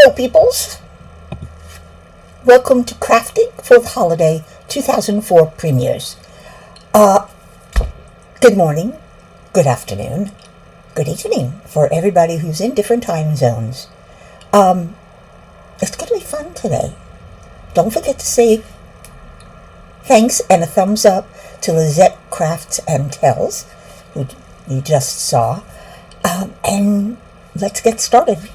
Hello, peoples. Welcome to Crafting for the Holiday 2004 premieres. Good morning, good afternoon, good evening for everybody who's in different time zones. It's going to be fun today. Don't forget to say thanks and a thumbs up to Lizette Crafts and Tells, who you just saw. And let's get started.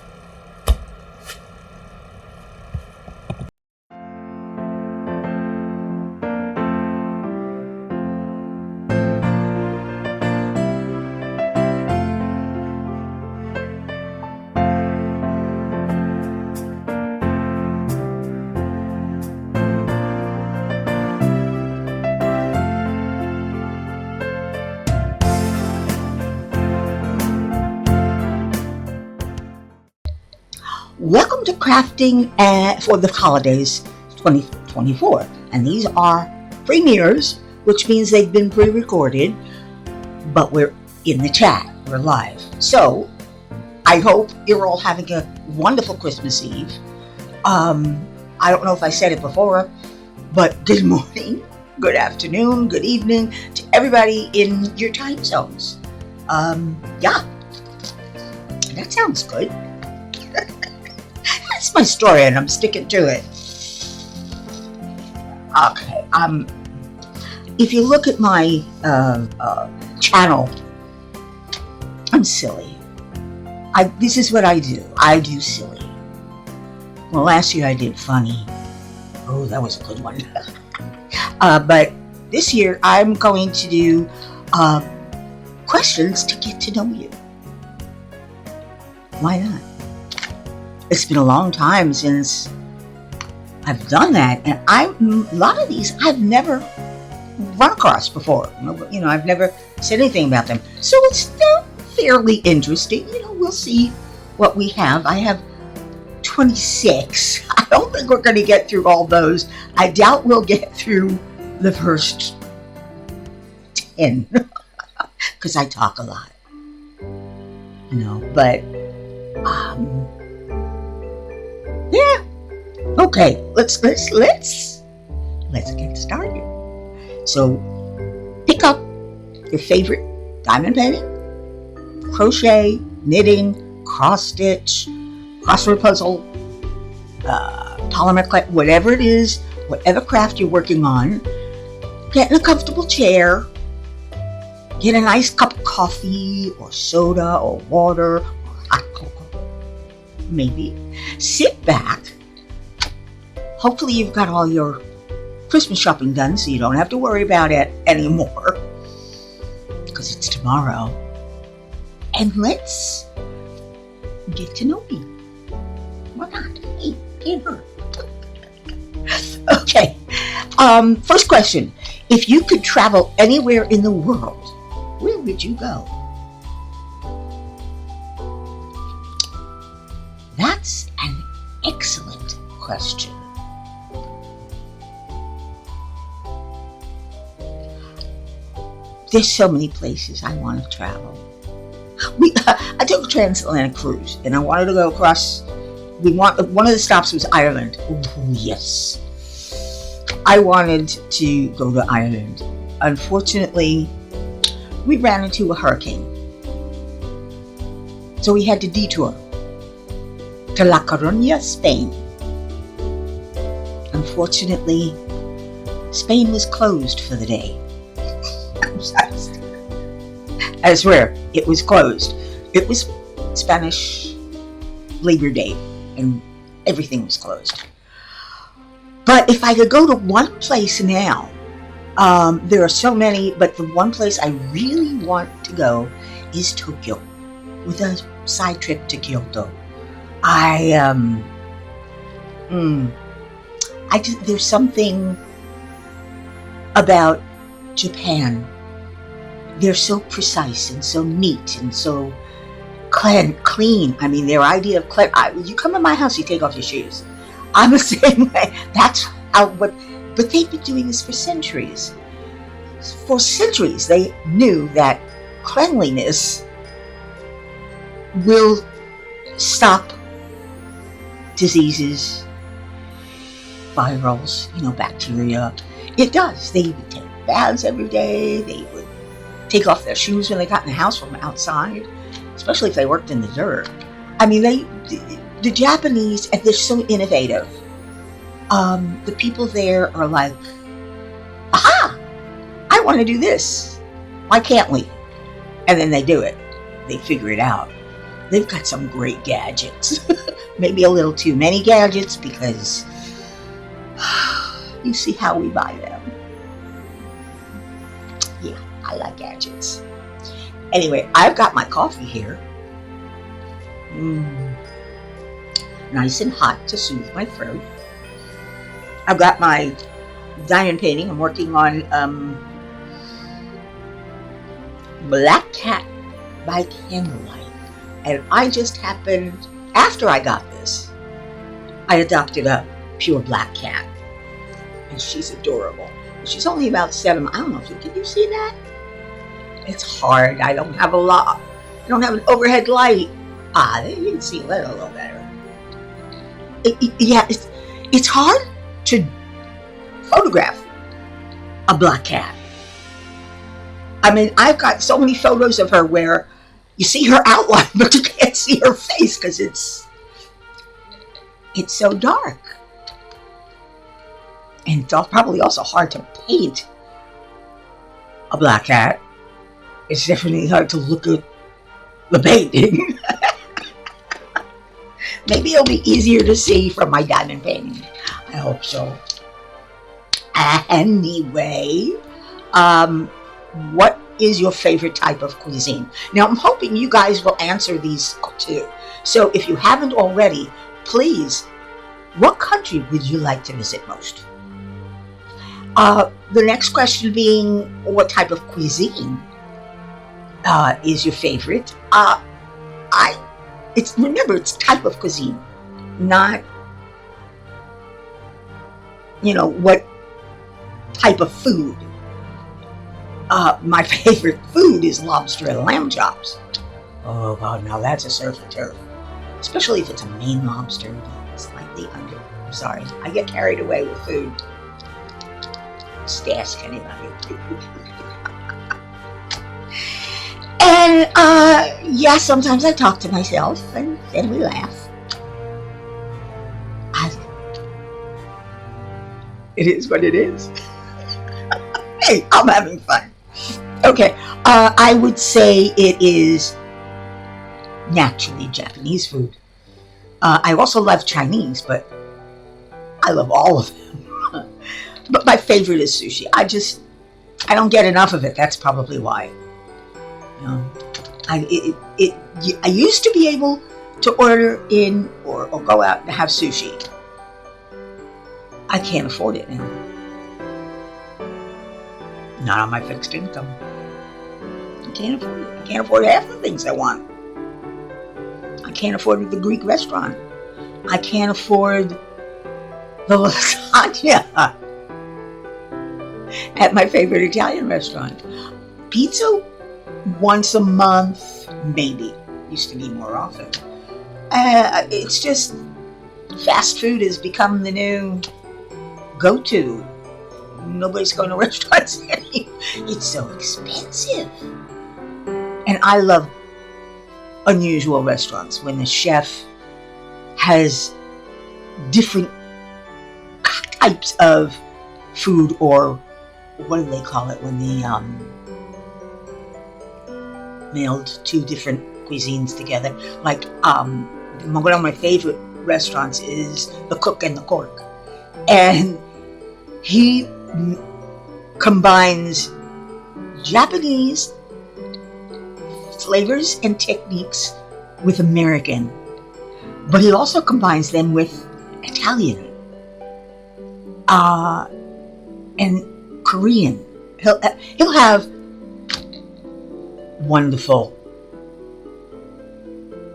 Welcome to Crafting for the Holidays 2024. And these are premieres, which means they've been pre-recorded, but we're in the chat. We're live. So I hope you're all having a wonderful Christmas Eve. I don't know if I said it before, but good morning, good afternoon, good evening to everybody in your time zones. Yeah, that sounds good. That's my story, and I'm sticking to it. Okay. If you look at my channel, I'm silly. This is what I do. I do silly. Well, last year I did funny. Oh, that was a good one. But this year I'm going to do questions to get to know you. Why not? It's been a long time since I've done that, and a lot of these I've never run across before. You know, I've never said anything about them, so it's still fairly interesting. You know, we'll see what we have. I have 26. I don't think we're going to get through all those. I doubt we'll get through the first 10 because I talk a lot. You know, but yeah. Okay, let's get started. So pick up your favorite diamond painting, crochet, knitting, cross stitch, crossword puzzle, polymer clay, whatever it is, whatever craft you're working on. Get in a comfortable chair. Get a nice cup of coffee or soda or water or hot cocoa. Maybe. Sit back. Hopefully you've got all your Christmas shopping done so you don't have to worry about it anymore because it's tomorrow. And let's get to know me. Why not? Hey, can't hurt. Okay. First question. If you could travel anywhere in the world, where would you go? That's an excellent question. There's so many places I want to travel. I took a transatlantic cruise, and I wanted to go across. One of the stops was Ireland. Oh, yes. I wanted to go to Ireland. Unfortunately, we ran into a hurricane, so we had to detour to La Coruña, Spain. Unfortunately, Spain was closed for the day. I swear, it was closed. It was Spanish Labor Day, and everything was closed. But if I could go to one place now, there are so many, but the one place I really want to go is Tokyo, with a side trip to Kyoto. There's something about Japan. They're so precise and so neat and so clean. I mean, their idea of clean. You come in my house, you take off your shoes. I'm the same way. That's how. But they've been doing this for centuries. For centuries, they knew that cleanliness will stop diseases, virals, bacteria. It does. They would take baths every day. They would take off their shoes when they got in the house from outside, especially if they worked in the dirt. I mean, the Japanese, and they're so innovative. The people there are like, aha, I want to do this. Why can't we? And then they do it. They figure it out. They've got some great gadgets. Maybe a little too many gadgets because you see how we buy them. Yeah, I like gadgets. Anyway, I've got my coffee here. Nice and hot to soothe my throat. I've got my diamond painting. I'm working on Black Cat by Candlelight. And I just happened, after I got this, I adopted a pure black cat. And she's adorable. She's only about 7. I don't know if can you see that? It's hard. I don't have I don't have an overhead light. You can see that a little better. It's hard to photograph a black cat. I mean, I've got so many photos of her where you see her outline, but you can't see her face because it's so dark. And it's probably also hard to paint a black cat. It's definitely hard to look at the painting. Maybe it'll be easier to see from my diamond painting. I hope so. Anyway, what is your favorite type of cuisine? Now, I'm hoping you guys will answer these too. So if you haven't already, please, what country would you like to visit most? The next question being, what type of cuisine is your favorite? Remember, it's type of cuisine, not, what type of food. My favorite food is lobster and lamb chops. Oh God, now that's a surf and turf. Especially if it's a Maine lobster, slightly under. I'm sorry, I get carried away with food. Just ask anybody. And sometimes I talk to myself, and then we laugh. It is what it is. Hey, I'm having fun. Okay, I would say it is naturally Japanese food. I also love Chinese, but I love all of them. But my favorite is sushi. I don't get enough of it. That's probably why. I used to be able to order in or go out and have sushi. I can't afford it now. Not on my fixed income. I can't afford it. I can't afford half the things I want. I can't afford the Greek restaurant. I can't afford the lasagna at my favorite Italian restaurant. Pizza once a month, maybe. Used to be more often. It's just fast food has become the new go-to. Nobody's going to restaurants anymore. It's so expensive. And I love unusual restaurants when the chef has different types of food, or what do they call it when they meld two different cuisines together. Like one of my favorite restaurants is The Cook and the Cork. And he combines Japanese flavors and techniques with American, but he also combines them with Italian and Korean. He'll have wonderful,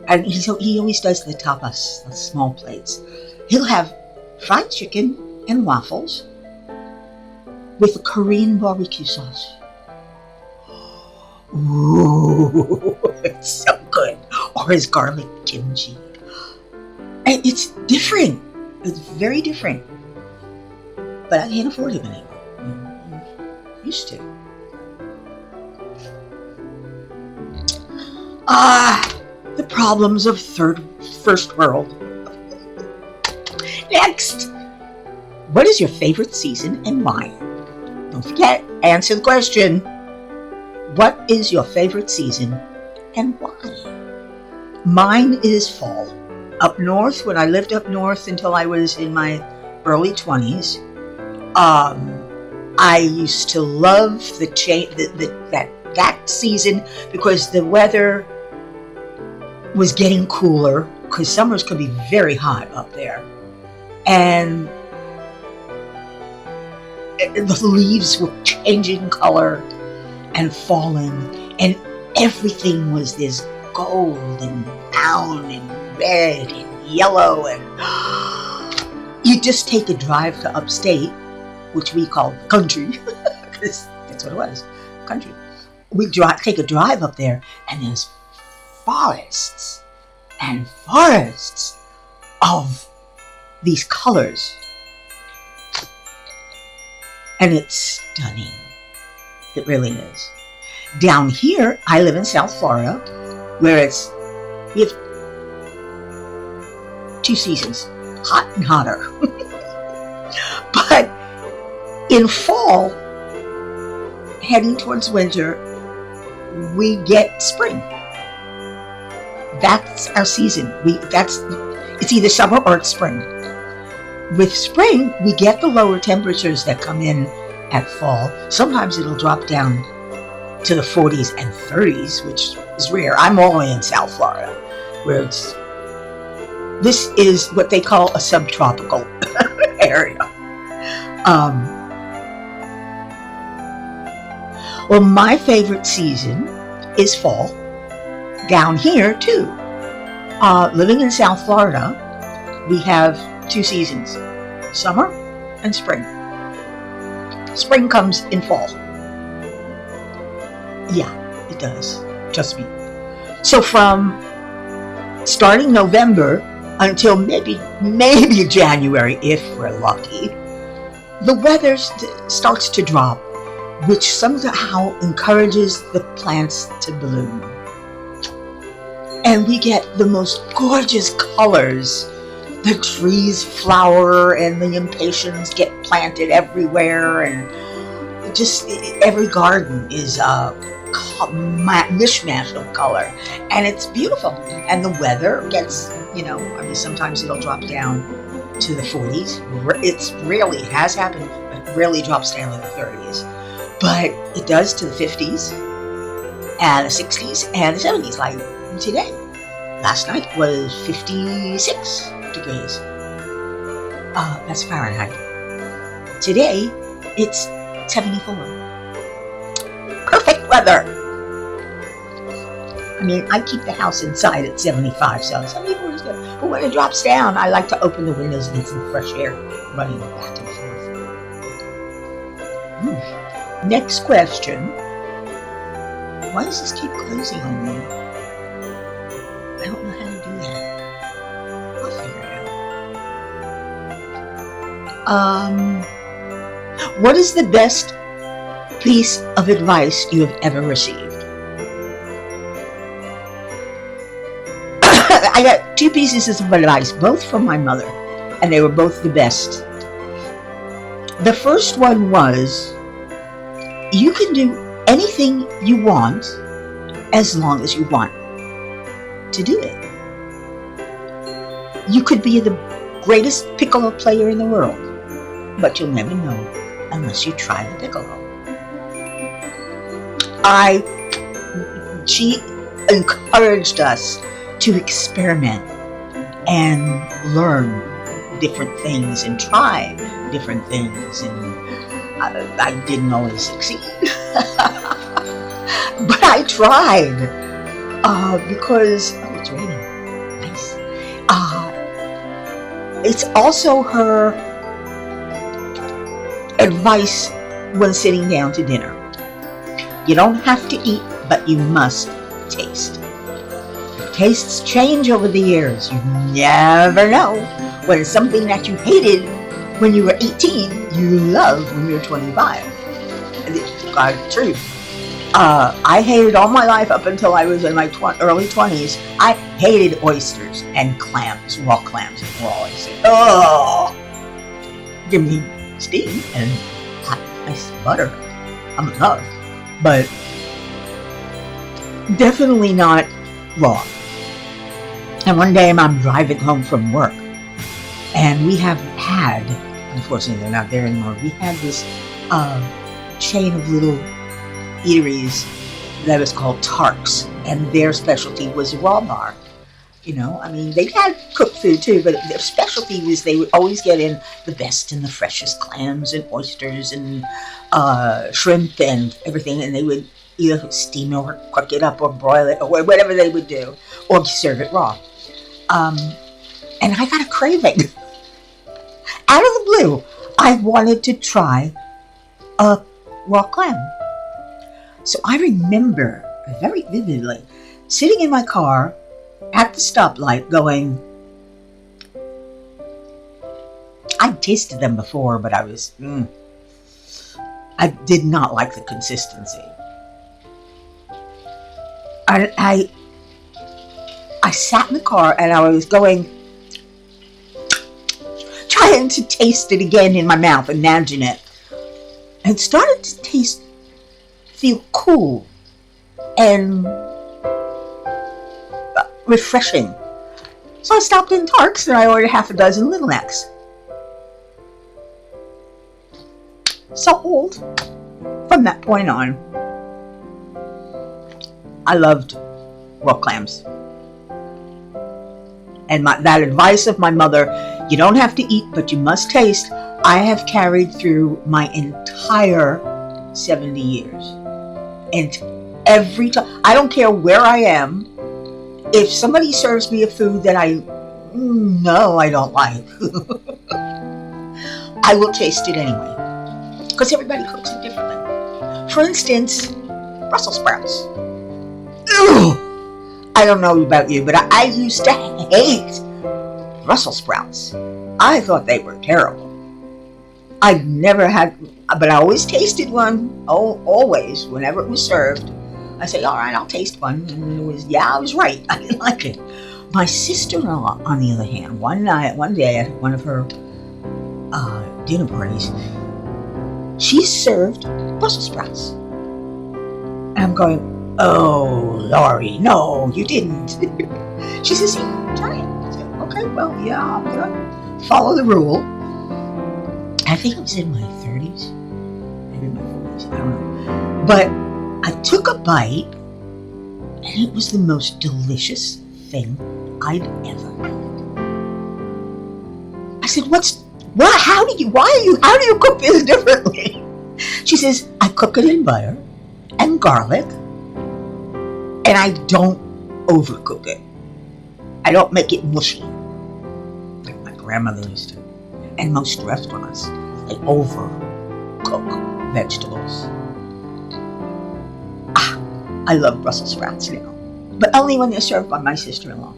and he always does the tapas, the small plates. He'll have fried chicken and waffles with a Korean barbecue sauce. Ooh, it's so good. Or his garlic kimchi. And it's different. It's very different. But I can't afford it anymore. Used to. The problems of first world. Next, what is your favorite season and why? Don't forget, answer the question. What is your favorite season and why? Mine is fall. Up north, when I lived up north until I was in my early 20s, I used to love that season because the weather was getting cooler, because summers could be very hot up there. And the leaves were changing color and falling, and everything was this gold and brown and red and yellow, and you just take a drive to upstate, which we call country, because that's what it was, country. We take a drive up there, and there's forests and forests of these colors, and it's stunning. It really is. Down here, I live in South Florida, where we have 2 seasons, hot and hotter. But in fall, heading towards winter, we get spring. That's our season. It's either summer or it's spring. With spring, we get the lower temperatures that come in at fall. Sometimes it'll drop down to the 40s and 30s, which is rare. I'm only in South Florida, where this is what they call a subtropical area. Well, my favorite season is fall. Down here, too. Living in South Florida, we have 2 seasons, summer and spring. Spring comes in fall. Yeah, it does. Trust me. So from starting November until maybe January, if we're lucky, the weather starts to drop, which somehow encourages the plants to bloom. And we get the most gorgeous colors. The trees flower and the impatiens get planted everywhere, and just every garden is a mishmash of color, and it's beautiful. And the weather gets, sometimes it'll drop down to the 40s. It has happened, but it really drops down to the 30s. But it does to the 50s and the 60s and the 70s, like today. Last night was 56 degrees. That's Fahrenheit. Today, it's 74. Perfect weather. I mean, I keep the house inside at 75, so 74 is good. But when it drops down, I like to open the windows and get some fresh air running back and forth. Next question. Why does this keep closing on me? I don't know how to do that. I'll figure it out. What is the best piece of advice you have ever received? I got 2 pieces of advice, both from my mother, and they were both the best. The first one was, you can do anything you want as long as you want to do it. You could be the greatest piccolo player in the world, but you'll never know unless you try the piccolo. She encouraged us to experiment and learn different things and try different things, and I didn't always succeed. But I tried because it's raining. Nice. It's also her advice when sitting down to dinner. You don't have to eat, but you must taste. Tastes change over the years. You never know when it's something that you hated when you were 18, you love when you're 25. God's truth. I hated all my life up until I was in my early 20s. I hated oysters and clams, raw clams and raw oysters. Oh, give me steam and hot, nice butter. I'm in love, but definitely not raw. And one day I'm driving home from work, and we have had, unfortunately they're not there anymore, we had this chain of little eateries that was called Tarks, and their specialty was raw bar. You know, I mean, they had cooked food too, but their specialty was they would always get in the best and the freshest clams and oysters and shrimp and everything, and they would either steam it or cook it up or broil it or whatever they would do, or serve it raw. And I got a craving. Out of the blue, I wanted to try a raw clam. So I remember very vividly sitting in my car at the stoplight going, I'd tasted them before, but I did not like the consistency. I sat in the car and I was going, trying to taste it again in my mouth, imagine it. And it started to feel cool and refreshing. So I stopped in Tarks and I ordered half a dozen Little Necks. Sold. From that point on, I loved raw clams. And that advice of my mother, you don't have to eat, but you must taste, I have carried through my entire 70 years. And every time, I don't care where I am, if somebody serves me a food that I don't like, I will taste it anyway. Because everybody cooks it differently. For instance, Brussels sprouts. Ugh! I don't know about you, but I used to hate Brussels sprouts. I thought they were terrible. I've never had, but I always tasted one, always, whenever it was served. I say, all right, I'll taste one. And it was, I was right. I didn't like it. My sister-in-law, on the other hand, one day at one of her dinner parties, she served Brussels sprouts. And I'm going, oh, Laurie, no, you didn't. She says, try it. I said, okay, well, I'm going to follow the rule. I think it was in my 30s, maybe my 40s, I don't know. But I took a bite, and it was the most delicious thing I'd ever had. I said, how do you cook this differently? She says, I cook it in butter and garlic, and I don't overcook it. I don't make it mushy, like my grandmother used to. And most restaurants, they overcook vegetables. I love Brussels sprouts now, but only when they're served by my sister-in-law.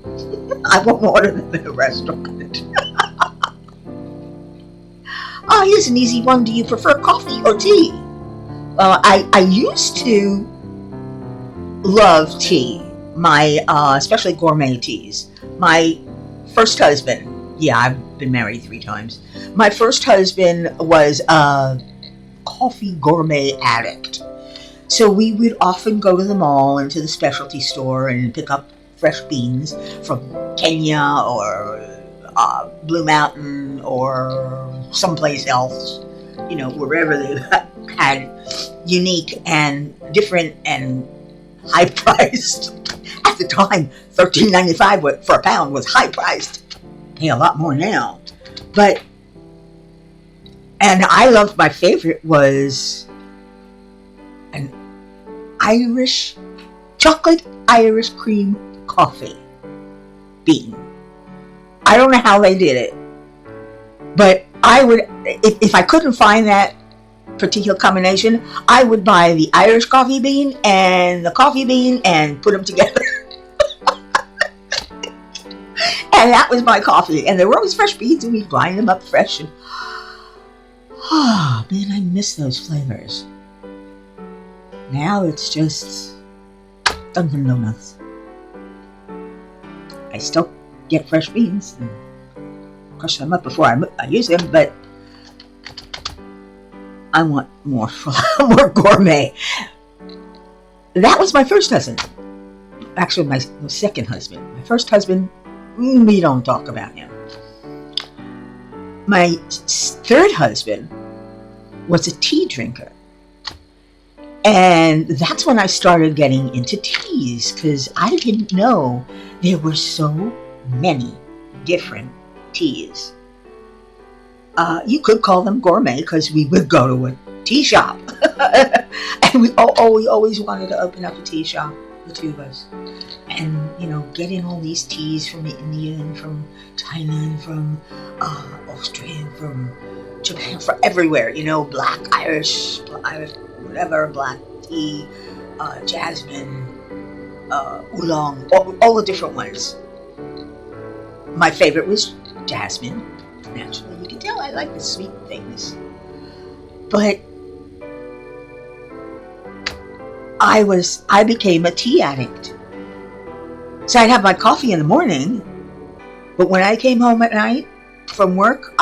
I won't order them in a restaurant. Here's an easy one. Do you prefer coffee or tea? Well, I used to love tea, especially gourmet teas. My first husband, I've been married 3 times. My first husband was a coffee gourmet addict. So we would often go to the mall and to the specialty store and pick up fresh beans from Kenya or Blue Mountain or someplace else, wherever they had unique and different and high priced. At the time, $13.95 for a pound was high priced. Pay a lot more now. And I loved, my favorite was an chocolate Irish cream coffee bean. I don't know how they did it, but I would, if I couldn't find that particular combination, I would buy the Irish coffee bean and the coffee bean and put them together. And that was my coffee. And there were always fresh beans, and we'd grind them up fresh. And oh, man, I miss those flavors. Now it's just Dunkin' Donuts. I still get fresh beans and crush them up before I use them, but I want more gourmet. That was my first husband. Actually, my second husband. My first husband, we don't talk about him. My third husband was a tea drinker. And that's when I started getting into teas, because I didn't know there were so many different teas. You could call them gourmet, because we would go to a tea shop. And we always wanted to open up a tea shop, the two of us. And, get in all these teas from India and from China and from Austria and from Japan, from everywhere, black, Irish, whatever, black tea, jasmine, oolong, all the different ones. My favorite was jasmine. Naturally, you can tell I like the sweet things. But I became a tea addict. So I'd have my coffee in the morning, but when I came home at night from work,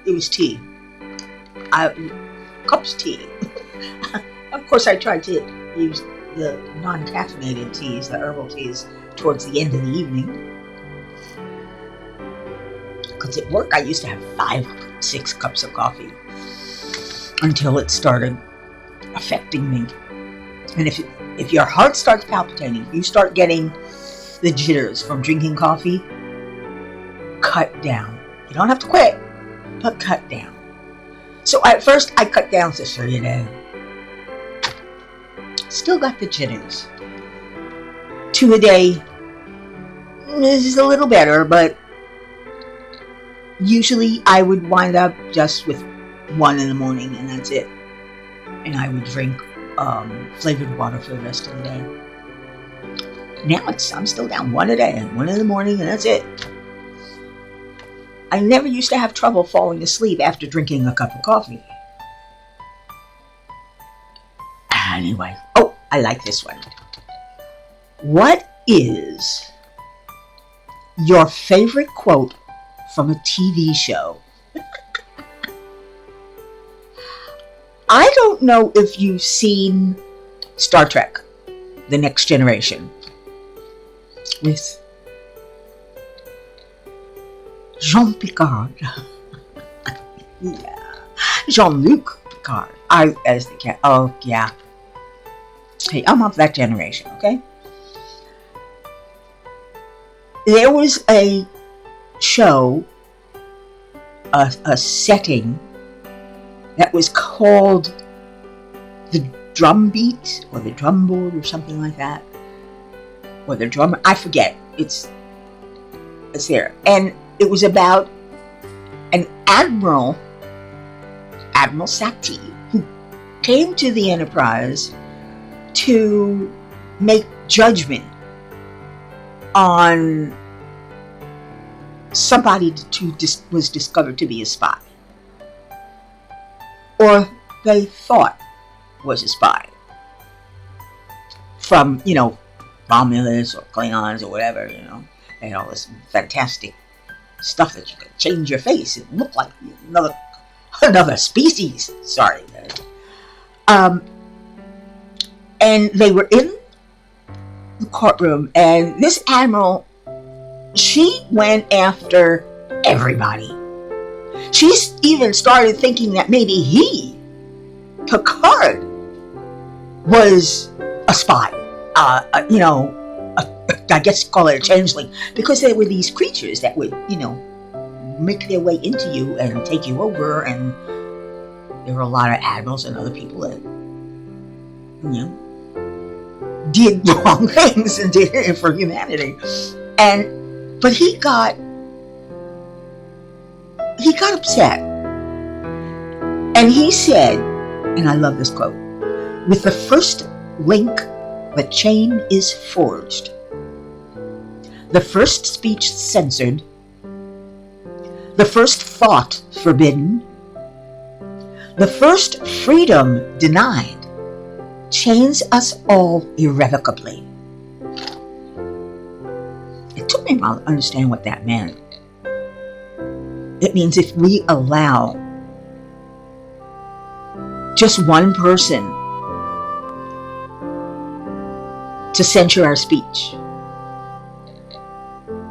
it was tea. Cups of tea. Of course, I tried to use the non-caffeinated teas, the herbal teas, towards the end of the evening. Because at work, I used to have 5-6 cups of coffee until it started affecting me. And if your heart starts palpitating, you start getting the jitters from drinking coffee, cut down. You don't have to quit, but cut down. So at first, I cut down to 3 a day. Still got the jitters. 2 a day is a little better, but usually I would wind up just with 1 in the morning, and that's it. And I would drink flavored water for the rest of the day. Now I'm still down 1 a day, 1 in the morning, and that's it. I never used to have trouble falling asleep after drinking a cup of coffee. Anyway, I like this one. What is your favorite quote from a TV show? I don't know if you've seen Star Trek, The Next Generation, with Jean Picard. Yeah. Jean-Luc Picard. Oh, yeah. Hey, I'm of that generation, okay? There was a show, a setting that was called The Drum Beat or The Drum Board or something like that. Or The Drum, I forget. It's there. And it was about an Admiral Sati, who came to the Enterprise to make judgment on somebody who was discovered to be a spy, or they thought was a spy, from Romulus or Klingons or whatever. They had all this fantastic stuff that you could change your face and look like another species. Sorry. And they were in the courtroom, and this admiral, she went after everybody. She even started thinking that maybe Picard, was a spy. I guess call it a changeling, because there were these creatures that would, make their way into you and take you over, and there were a lot of admirals and other people that, did wrong things and did it for humanity. But he got upset. And he said, and I love this quote, "With the first link, the chain is forged. The first speech censored, the first thought forbidden, the first freedom denied, chains us all irrevocably. It took me a while to understand what that meant. It means if we allow just one person to censure our speech,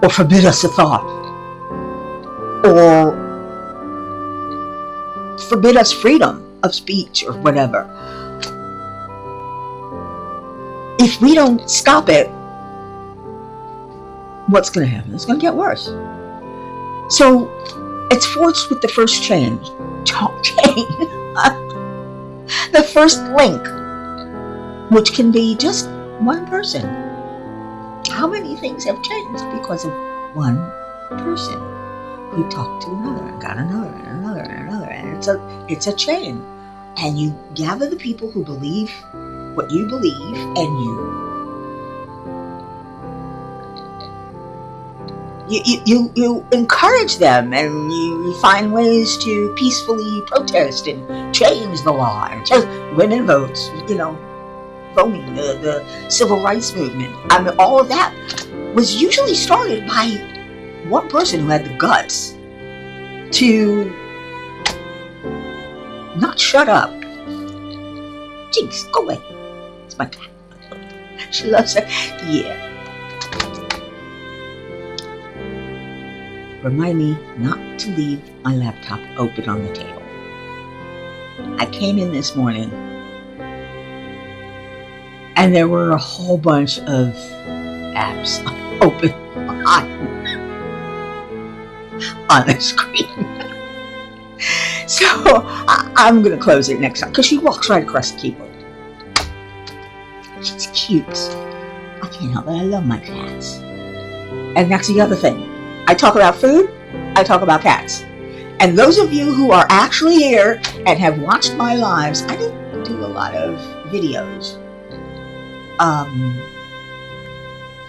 or forbid us a thought, or forbid us freedom of speech or whatever, if we don't stop it, what's going to happen? It's going to get worse. So it's forged with the first chain, the first link, which can be just one person. How many things have changed because of one person who talked to another and got another and another and another, and it's a chain. And you gather the people who believe what you believe, and you encourage them, and you find ways to peacefully protest and change the law, and just women votes, voting, the civil rights movement. I mean, all of that was usually started by one person who had the guts to not shut up. Jinx, go away. It's my cat. She loves her. Yeah. Remind me not to leave my laptop open on the table. I came in this morning and there were a whole bunch of apps open on the screen. So I'm going to close it next time because she walks right across the keyboard. She's cute. I can't help it. I love my cats. And that's the other thing. I talk about food. I talk about cats. And those of you who are actually here and have watched my lives, I didn't do a lot of videos.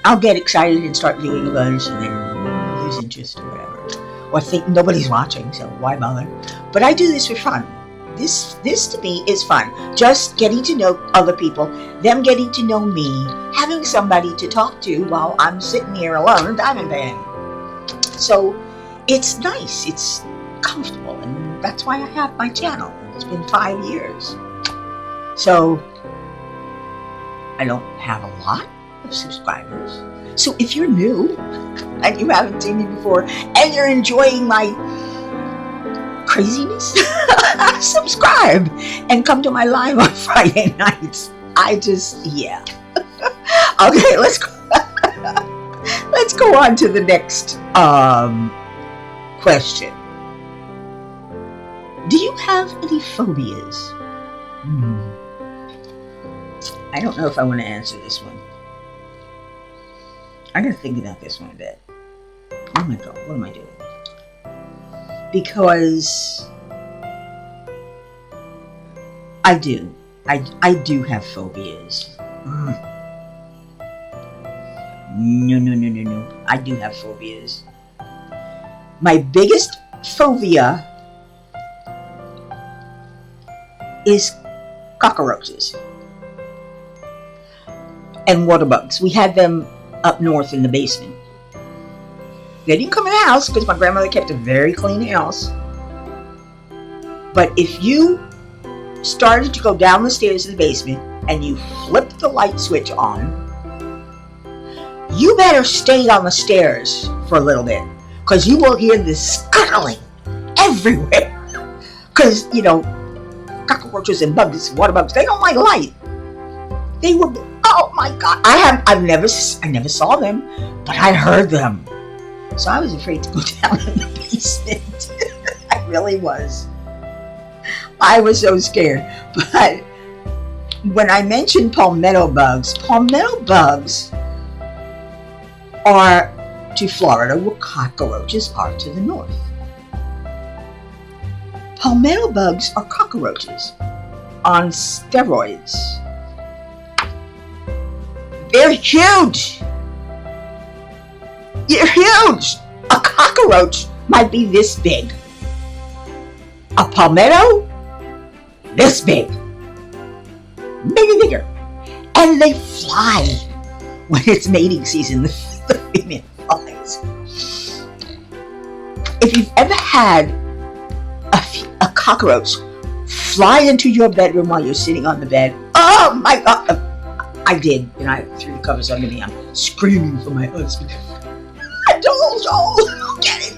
I'll get excited and start doing a bunch and then lose interest or whatever. Or think nobody's watching, so why bother? But I do this for fun. This to me is fun. Just getting to know other people, them getting to know me, having somebody to talk to while I'm sitting here alone diamond bang. So it's nice, it's comfortable, and that's why I have my channel. It's been 5 years. So I don't have a lot of subscribers. So if you're new and you haven't seen me before and you're enjoying my craziness, subscribe and come to my live on Friday nights. Yeah. Okay, let's go on to the next question. Do you have any phobias? I don't know if I want to answer this one. I gotta think about this one a bit. Oh my God, what am I doing? Because I do have phobias. No. I do have phobias. My biggest phobia is cockroaches and water bugs. We had them up north in the basement. They didn't come in the house because my grandmother kept a very clean house. But if you started to go down the stairs of the basement and you flipped the light switch on, you better stay on the stairs for a little bit because you will hear this scuttling everywhere. Because, cockroaches and bugs, water bugs, they don't like light. They were, oh my God, I never saw them, but I heard them. So I was afraid to go down in the basement. I really was. I was so scared. But when I mentioned palmetto bugs are to Florida what cockroaches are to the north. Palmetto bugs are cockroaches on steroids. They're huge. They're huge. A cockroach might be this big. A palmetto, this big. Bigger, bigger. And they fly when it's mating season. The female flies. If you've ever had a cockroach fly into your bedroom while you're sitting on the bed, oh my God. I did, and I threw the covers under me. I'm screaming for my husband. Don't get it.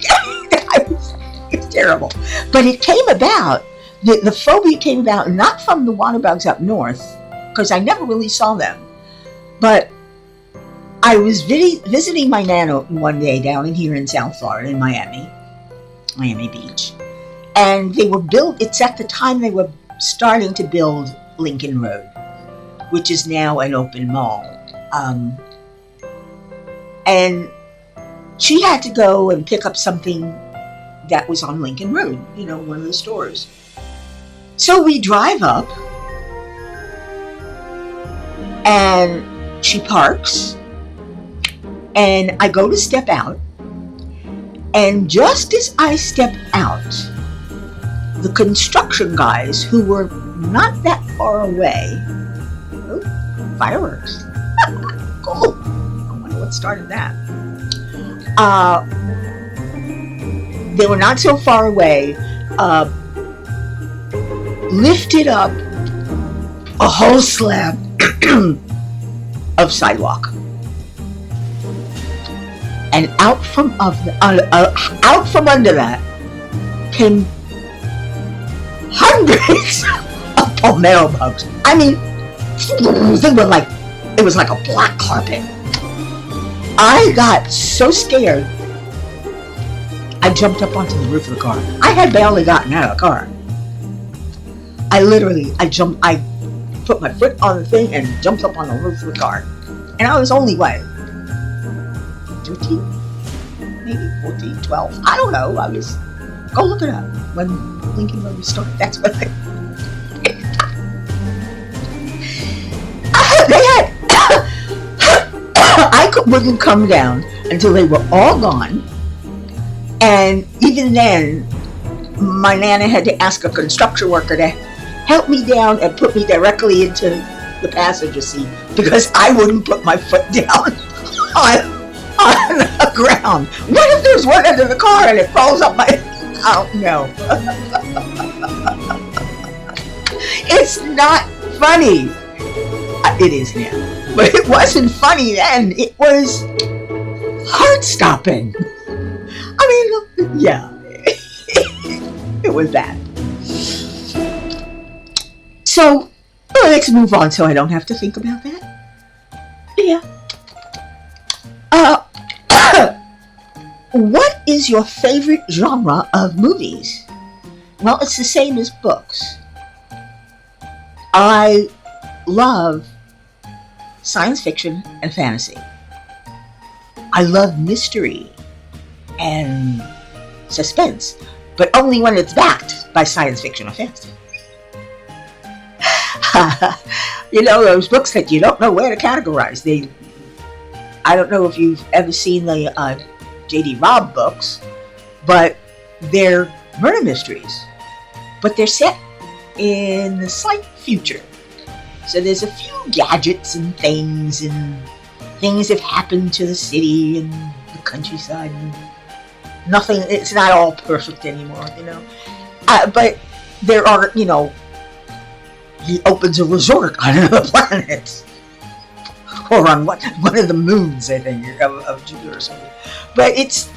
It's terrible. But it came about, the phobia came about not from the water bugs up north, because I never really saw them. But I was visiting my nana one day down in here in South Florida, in Miami Beach. And they were it's at the time they were starting to build Lincoln Road, which is now an open mall. And she had to go and pick up something that was on Lincoln Road, one of the stores. So we drive up, and she parks, and I go to step out, and just as I step out, the construction guys, who were not that far away, fireworks. Cool. I wonder what started that. They were not so far away. Lifted up a whole slab of sidewalk, and out from under that came hundreds of palmetto bugs. I mean, it was like a black carpet. I got so scared, I jumped up onto the roof of the car. I had barely gotten out of the car. I put my foot on the thing and jumped up on the roof of the car. And I was only, 13? Maybe 14, 12. I don't know. Go look it up. When Lincoln Road was started, that's when I wouldn't come down until they were all gone. And even then, my nana had to ask a construction worker to help me down and put me directly into the passenger seat, because I wouldn't put my foot down on the ground. What if there's one under the car and it falls up my... Oh, no. It's not funny. It is now. But it wasn't funny then. It was heart-stopping. I mean, yeah. It was that. So, let's move on so I don't have to think about that. Yeah. What is your favorite genre of movies? Well, it's the same as books. I love science fiction and fantasy. I love mystery and suspense, but only when it's backed by science fiction or fantasy. Those books that you don't know where to categorize. I don't know if you've ever seen the J.D. Robb books, but they're murder mysteries. But they're set in the slight future. So there's a few gadgets and things have happened to the city and the countryside. And nothing, it's not all perfect anymore, But there are, he opens a resort on another planet. Or on one of the moons, I think, of Jupiter or something. But it's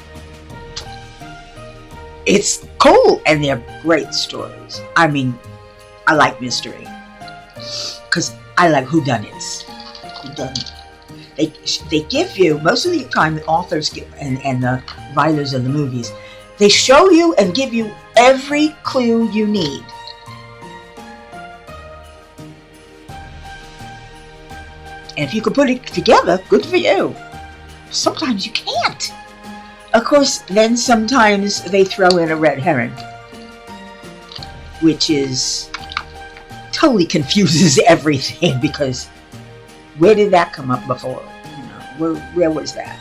cool, and they're great stories. I mean, I like mystery, because I like whodunits. They give you, most of the time, the authors and the writers of the movies, they show you and give you every clue you need. And if you can put it together, good for you. Sometimes you can't. Of course, then sometimes they throw in a red herring, which totally confuses everything, because where did that come up before? Where was that?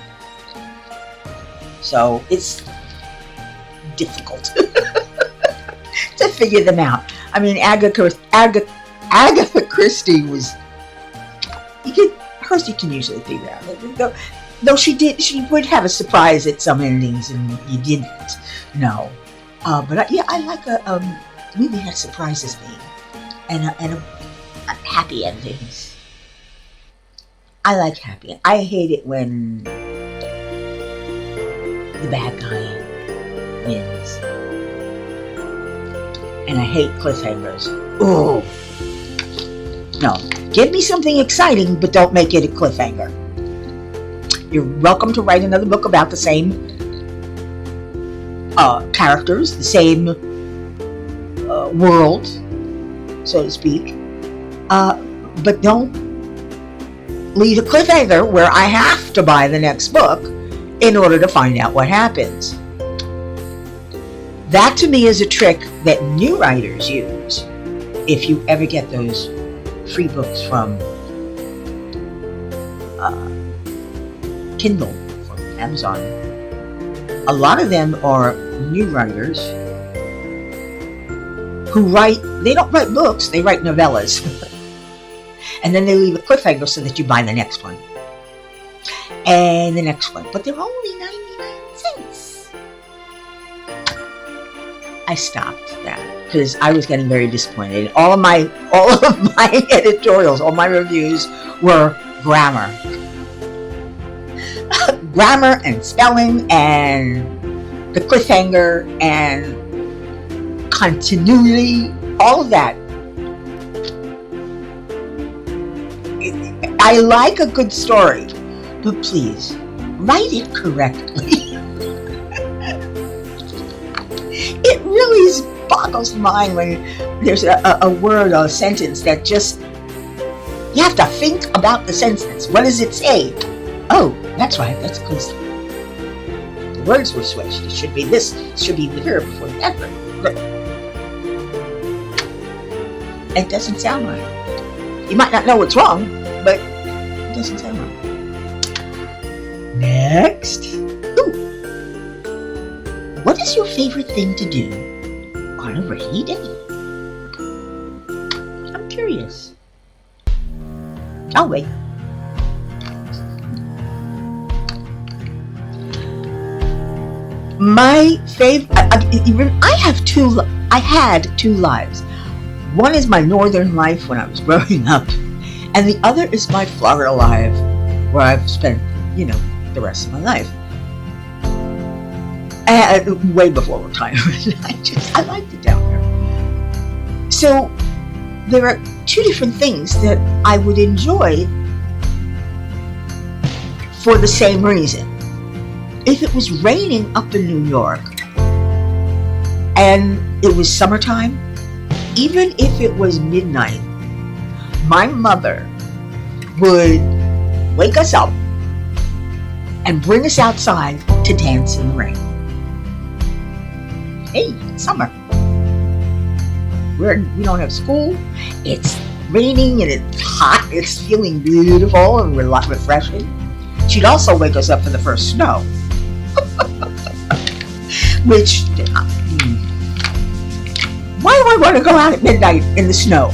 So difficult to figure them out. I mean, Agatha Christie was, hers you can usually figure out. Though she would have a surprise at some endings, and you didn't know. But I like a movie that surprises me, and a happy endings. I like happy. I hate it when the bad guy wins, and I hate cliffhangers. Ooh, no, give me something exciting, but don't make it a cliffhanger. You're welcome to write another book about the same characters, the same world, so to speak, but don't leave a cliffhanger where I have to buy the next book in order to find out what happens. That to me is a trick that new writers use. If you ever get those free books from Kindle, from Amazon, a lot of them are new writers who they don't write books, they write novellas. And then they leave a cliffhanger so that you buy the next one. And the next one. But they're only 99 cents. I stopped that because I was getting very disappointed. All of my editorials, all my reviews were grammar. Grammar and spelling and the cliffhanger and continuity, all of that. I like a good story, but please, write it correctly. It really boggles the mind when there's a word or a sentence that just, you have to think about the sentence. What does it say? Oh, that's right, that's because the words were switched. It should be this, it should be the verb before the adverb. It doesn't sound right. You might not know what's wrong, but it doesn't sound right. Next. Ooh. What is your favorite thing to do on a rainy day? I'm curious. I'll wait. My favorite. I had two lives. One is my northern life when I was growing up, and the other is my Florida life, where I've spent, the rest of my life. Way before retirement. I liked it down there. So there are two different things that I would enjoy for the same reason. If it was raining up in New York and it was summertime, even if it was midnight, my mother would wake us up and bring us outside to dance in the rain. Hey, it's summer. We don't have school. It's raining and it's hot. It's feeling beautiful and refreshing. She'd also wake us up for the first snow. Which, why do I want to go out at midnight in the snow?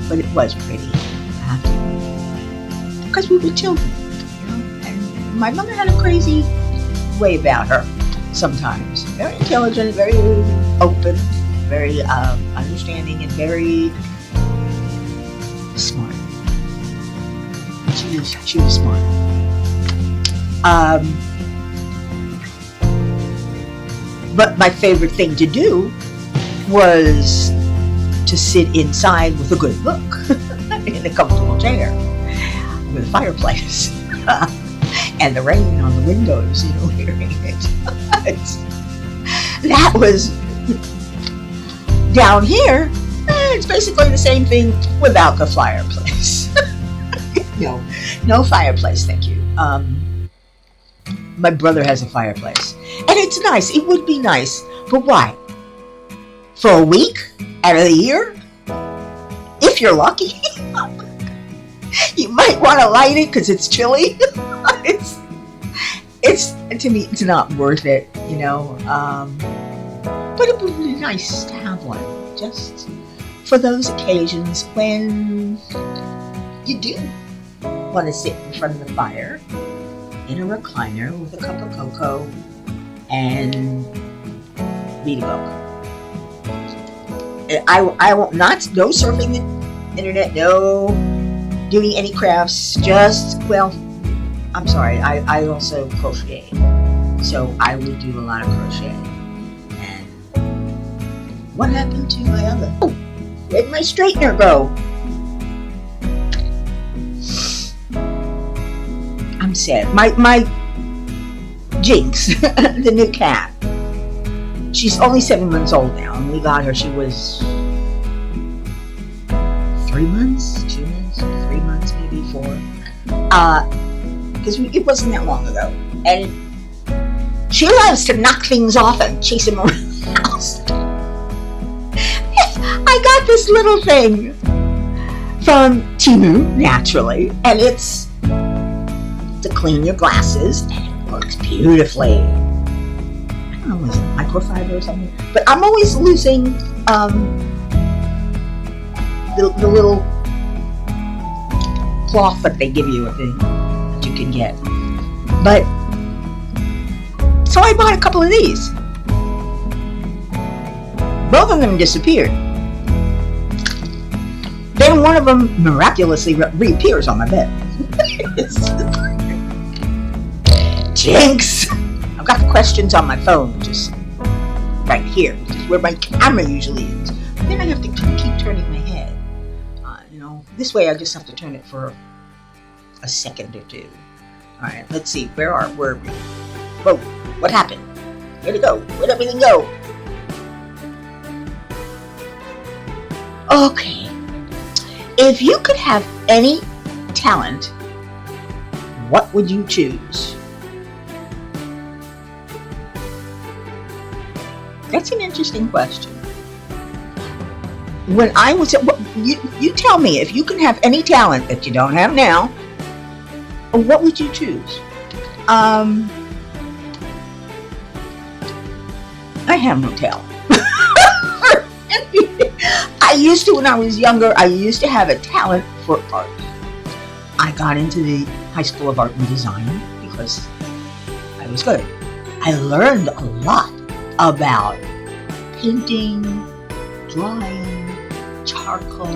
But it was pretty. Because we were children, and my mother had a crazy way about her sometimes. Very intelligent, very open, very understanding, and very smart. She was smart. But my favorite thing to do was to sit inside with a good book in a comfortable chair with a fireplace and the rain on the windows, hearing it. That was down here. It's basically the same thing without the fireplace. No fireplace, thank you. My brother has a fireplace, and it's nice. It would be nice, but why? For a week out of the year? If you're lucky. You might want to light it because it's chilly. to me, it's not worth it, you know. But it would be nice to have one, just for those occasions when you do want to sit in front of the fire in a recliner with a cup of cocoa and read a book. I will not, no surfing the internet, no doing any crafts, just, well, I'm sorry, I also crochet. So I would do a lot of crochet. And what happened to my other? Oh, where'd my straightener go? I'm sad. My Jinx, the new cat, she's only 7 months old now, and we got her, she was 3 months, 2 months, 3 months, maybe 4. Because it wasn't that long ago. And she loves to knock things off and chase them around the house. I got this little thing from Temu, naturally, and it's to clean your glasses, and it works beautifully. I don't know, is it microfiber or something? But I'm always losing the little cloth that they give you, that you can get. But so I bought a couple of these. Both of them disappeared. Then one of them miraculously reappears on my bed. Jinx! I've got the questions on my phone, just right here, which is where my camera usually is. But then I have to keep turning my head. This way I just have to turn it for a second or two. All right, let's see. Where were we? Whoa! What happened? Where'd it go? Where'd everything go? Okay. If you could have any talent, what would you choose? That's an interesting question. When I was, you tell me, if you can have any talent that you don't have now, what would you choose? I have no talent. I used to, when I was younger, I used to have a talent for art. I got into the High School of Art and Design because I was good. I learned a lot about painting, drawing, charcoal,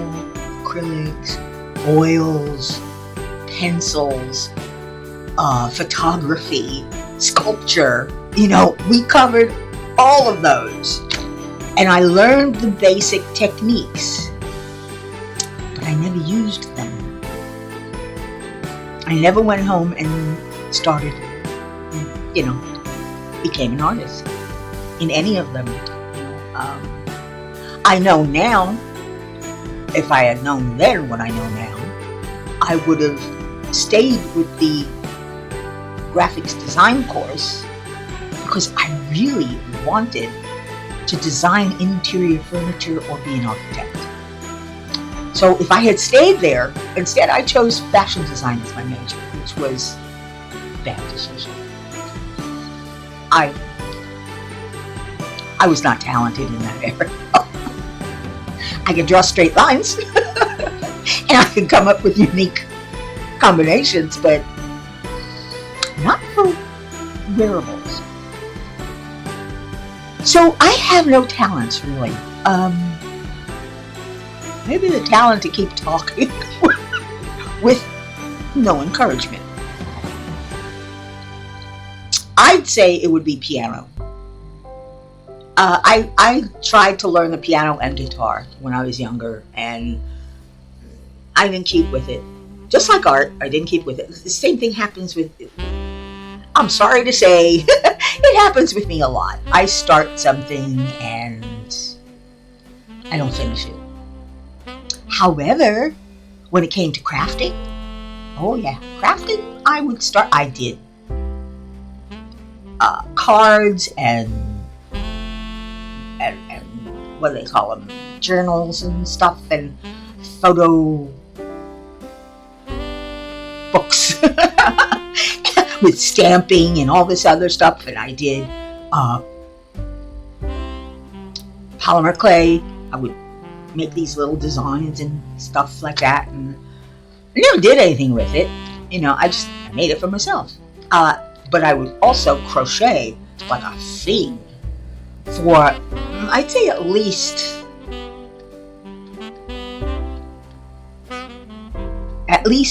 acrylics, oils, pencils, photography, sculpture. We covered all of those. And I learned the basic techniques, but I never used them. I never went home and started, became an artist in any of them. I know now, if I had known then what I know now, I would have stayed with the graphics design course because I really wanted to design interior furniture or be an architect. So if I had stayed there, instead I chose fashion design as my major, which was a bad decision. I was not talented in that area. I could draw straight lines and I could come up with unique combinations, but not for wearables. So I have no talents, really. Maybe the talent to keep talking with no encouragement. I'd say it would be piano. I tried to learn the piano and guitar when I was younger, and I didn't keep with it. Just like art, I didn't keep with it. The same thing happens with, I'm sorry to say, it happens with me a lot. I start something and I don't finish it. However, when it came to crafting, oh yeah, crafting, I did cards and what do they call them, journals and stuff, and photo books with stamping and all this other stuff. And I did polymer clay. I would make these little designs and stuff like that, and I never did anything with it. I just made it for myself. But I would also crochet like a fiend for, I'd say, at least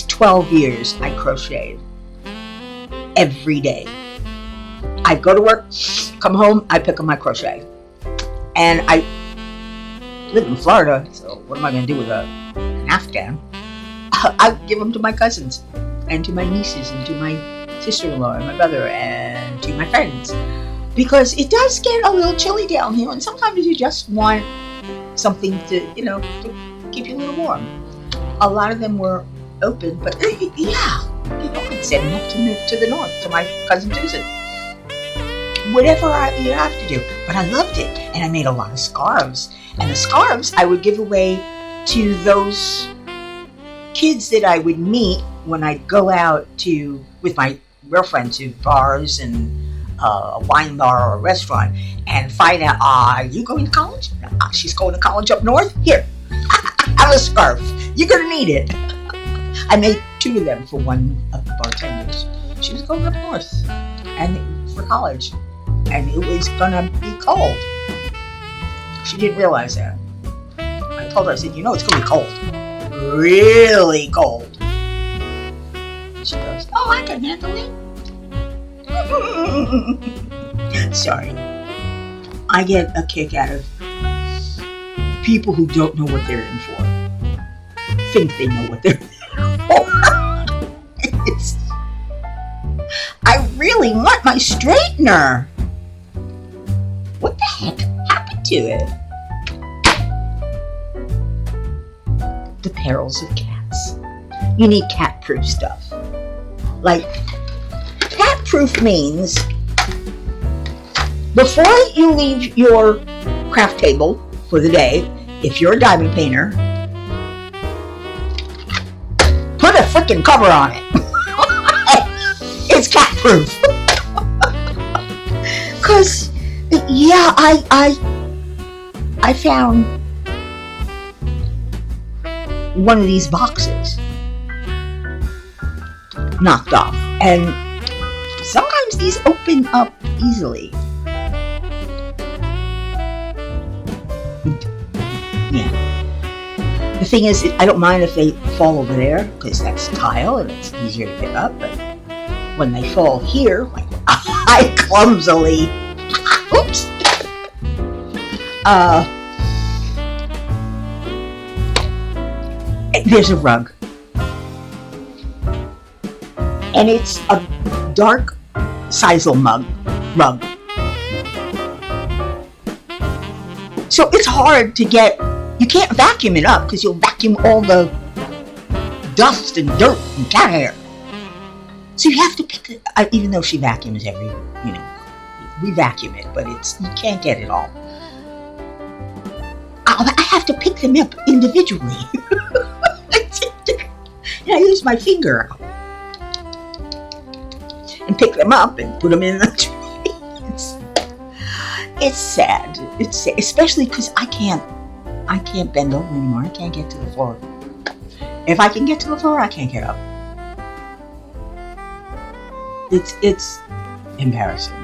12 years. I crocheted every day. I'd go to work, come home, I'd pick up my crochet. And I live in Florida, so what am I going to do with an Afghan? I give them to my cousins and to my nieces and to my sister-in-law and my brother and to my friends, because it does get a little chilly down here, and sometimes you just want something to keep you a little warm. A lot of them were open, but I'd send them up to the north to my cousin Susan. Whatever you have to do. But I loved it, and I made a lot of scarves. And the scarves I would give away to those kids that I would meet when I'd go out with my girlfriend to bars and a wine bar or a restaurant, and find out, are you going to college? She's going to college up north? Here, have a scarf. You're going to need it. I made 2 of them for one of the bartenders. She was going up north and for college, and it was going to be cold. She didn't realize that. I told her, I said, it's going to be cold. Really cold. She goes, oh, I can handle it. Sorry. I get a kick out of people who don't know what they're in for. Think they know what they're in for. I really want my straightener. What the heck happened to it? The perils of cats. You need cat-proof stuff. Like, cat-proof means before you leave your craft table for the day, if you're a diamond painter, put a freaking cover on it. It's cat-proof. Because, I found one of these boxes knocked off, and sometimes these open up easily. Yeah. The thing is, I don't mind if they fall over there, because that's tile and it's easier to pick up, but when they fall here, like I clumsily, oops, there's a rug, and it's a dark sisal rug. So it's hard to get, you can't vacuum it up because you'll vacuum all the dust and dirt and cat hair. So you have to pick it, even though she vacuums we vacuum it, but you can't get it all. I have to pick them up individually. I use my finger and pick them up and put them in the tree. It's sad. It's sad, especially because I can't bend over anymore. I can't get to the floor. If I can get to the floor, I can't get up. It's embarrassing.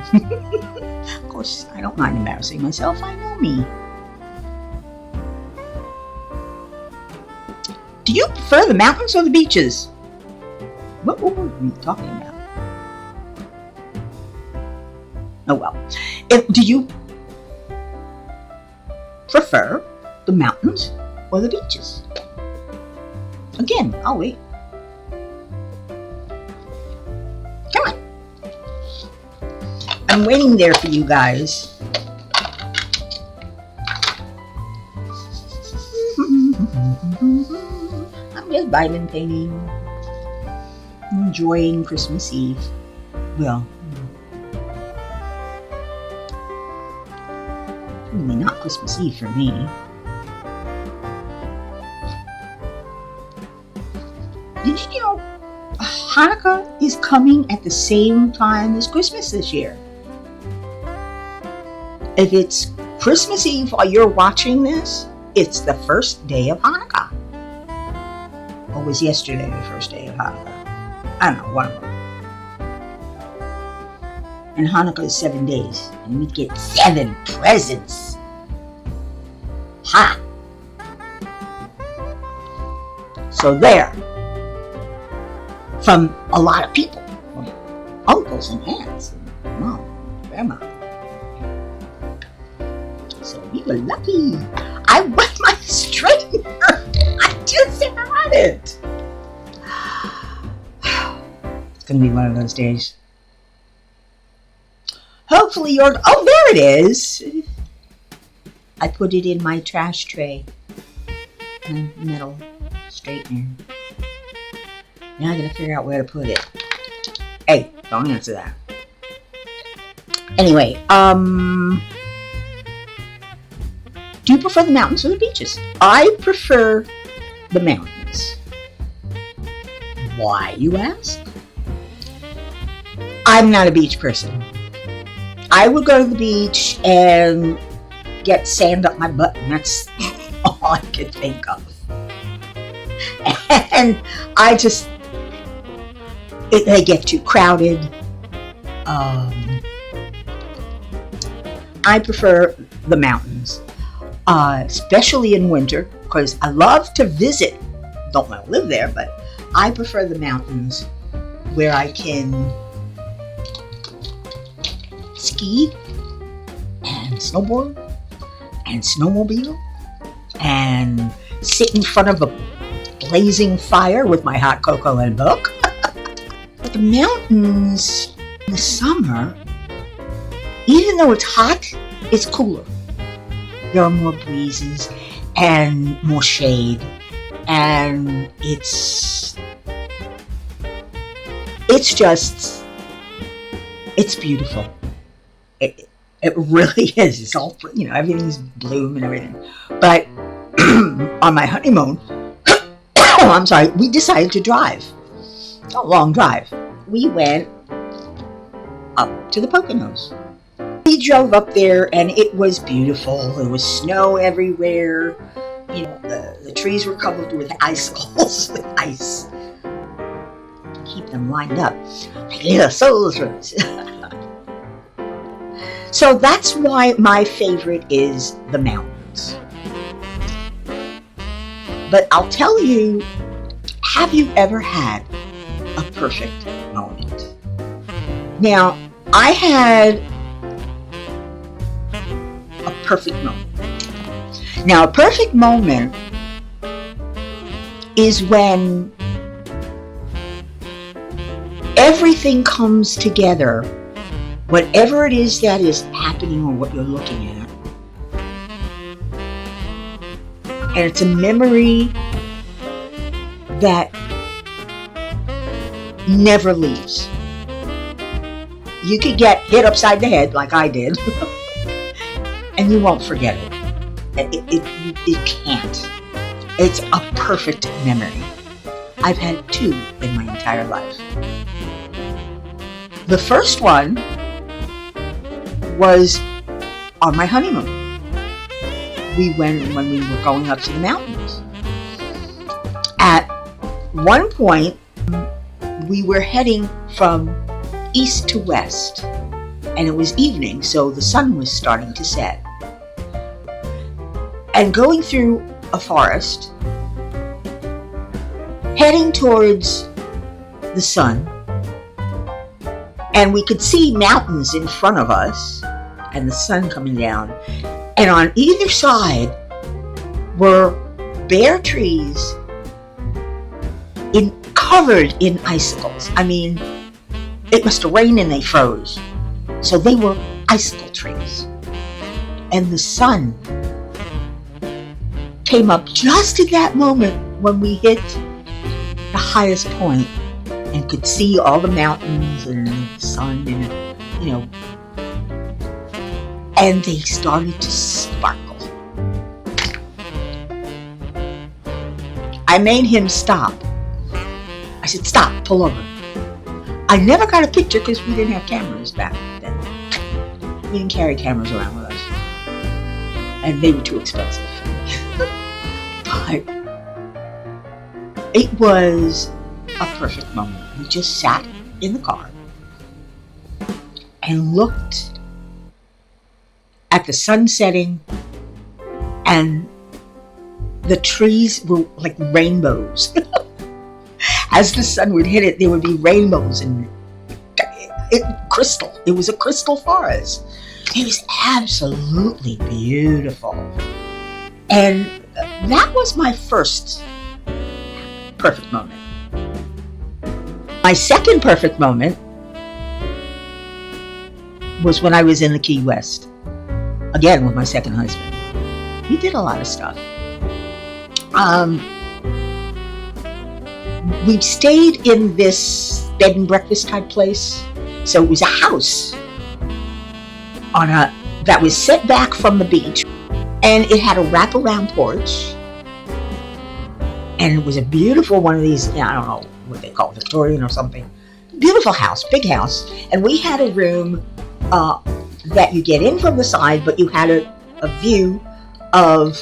Of course, I don't mind embarrassing myself. I know me. Do you prefer the mountains or the beaches? What were we talking about? Oh well. Do you prefer the mountains or the beaches? Again, I'll wait. Come on. I'm waiting there for you guys. I'm just diamond painting, enjoying Christmas Eve. Well, really not Christmas Eve for me. Did you know Hanukkah is coming at the same time as Christmas this year. If it's Christmas Eve while you're watching this, it's the first day of Hanukkah. Or was yesterday the first day of Hanukkah? I don't know, one of them. And Hanukkah is 7 days, and we get 7 presents. Ha! So there, from a lot of people, from uncles and aunts, and mom, and grandma. So we were lucky. I wet my straightener. I just had it. It's gonna be one of those days. Hopefully you're, oh, there it is. I put it in my trash tray. My metal straightener. Now I gotta figure out where to put it. Hey, don't answer that. Anyway, do you prefer the mountains or the beaches? I prefer the mountains. Why, you ask? I'm not a beach person. I would go to the beach and get sand up my butt, and that's all I could think of. And I just, they get too crowded. I prefer the mountains, especially in winter, because I love to visit. Don't want to live there, but I prefer the mountains where I can ski and snowboard and snowmobile and sit in front of a blazing fire with my hot cocoa and book. But the mountains in the summer, even though it's hot, it's cooler. There are more breezes and more shade, and it's beautiful. It really is. It's all, everything's bloom and everything. But on my honeymoon, we decided to drive. A long drive. We went up to the Poconos. We drove up there and it was beautiful. There was snow everywhere. The trees were covered with icicles, with ice. Keep them lined up like little soldiers. So that's why my favorite is the mountains. But I'll tell you, have you ever had a perfect moment? Now, I had a perfect moment. Now, a perfect moment is when everything comes together. Whatever it is that is happening or what you're looking at. And it's a memory that never leaves. You could get hit upside the head like I did, and you won't forget it. It can't. It's a perfect memory. I've had 2 in my entire life. The first one was on my honeymoon. We went when we were going up to the mountains. At one point, we were heading from east to west, and it was evening, so the sun was starting to set. And going through a forest, heading towards the sun, and we could see mountains in front of us and the sun coming down. And on either side were bare trees covered in icicles. I mean, it must have rained and they froze. So they were icicle trees. And the sun came up just at that moment when we hit the highest point and could see all the mountains and the sun and, and they started to sparkle. I made him stop. I said, stop, pull over. I never got a picture because we didn't have cameras back then. We didn't carry cameras around with us. And they were too expensive. But it was a perfect moment. We just sat in the car and looked at the sun setting, and the trees were like rainbows. As the sun would hit it, there would be rainbows and crystal. It was a crystal forest. It was absolutely beautiful. And that was my first perfect moment. My second perfect moment was when I was in the Key West. Again, with my second husband. We did a lot of stuff. We stayed in this bed and breakfast type place. So it was a house that was set back from the beach, and it had a wraparound porch, and it was a beautiful one of these, I don't know what they call it, Victorian or something. Beautiful house, big house, and we had a room that you get in from the side, but you had a view of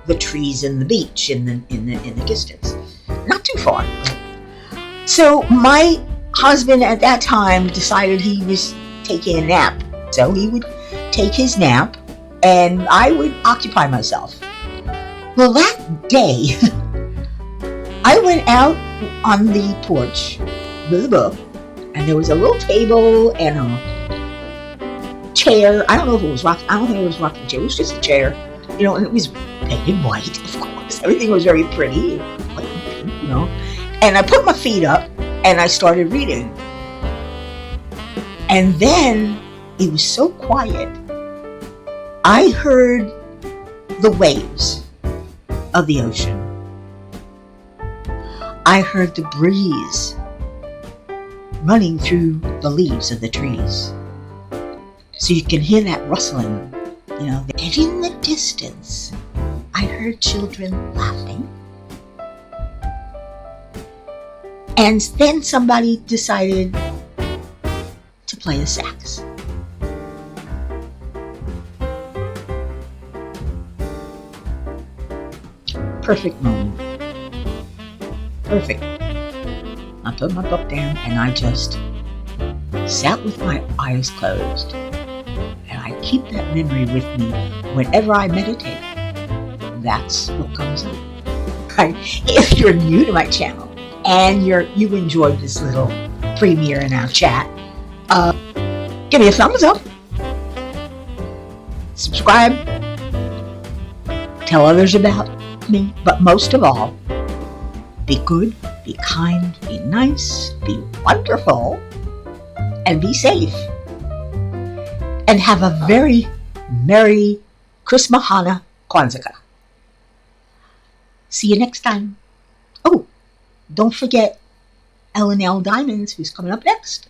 the trees and the beach in the distance, not too far. So my husband at that time decided he was taking a nap, so he would take his nap and I would occupy myself. Well, that day I went out on the porch with a book, and there was a little table and a chair. I don't know if it was rocking. I don't think it was rocking chair. It was just a chair, and it was painted white, of course. Everything was very pretty, white and pink, And I put my feet up and I started reading. And then it was so quiet. I heard the waves of the ocean. I heard the breeze running through the leaves of the trees. So you can hear that rustling, And in the distance, I heard children laughing. And then somebody decided to play the sax. Perfect moment. Perfect. I put my book down and I just sat with my eyes closed. And I keep that memory with me whenever I meditate. That's what comes up. If you're new to my channel and you enjoyed this little premiere in our chat, give me a thumbs up, subscribe, tell others about me, but most of all, be good, be kind, be nice, be wonderful, and be safe. And have a very Merry ChristmaHannuKwanzakah. See you next time. Oh, don't forget L&L Diamonds, who's coming up next.